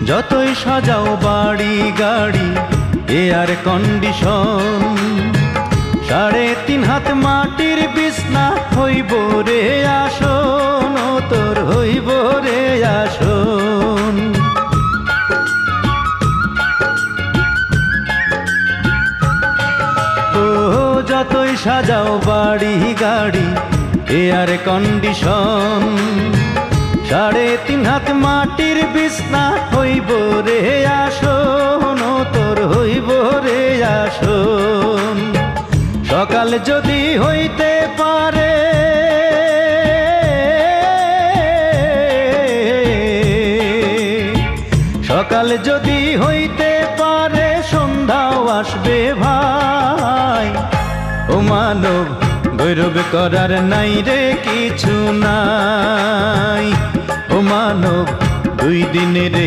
যতই সাজাও বাড়ি গাড়ি এয়ার কন্ডিশন, 3.5 হাত মাটির বিছনা হইব রে আসন, ও তোর হইব রে আসন। ও যতই সাজাও বাড়ি গাড়ি এয়ার কন্ডিশন, 3.5 হাত মাটির বিছনা হইব রে আসন, ও তোর হইব রে আসন। সকাল যদি হইতে পারে সকাল যদি হইতে পারে সন্ধ্যাও আসবে ভাই। ও মানব গৌরব করার নাই রে কিছু নাই, ও মানব 2 দিনের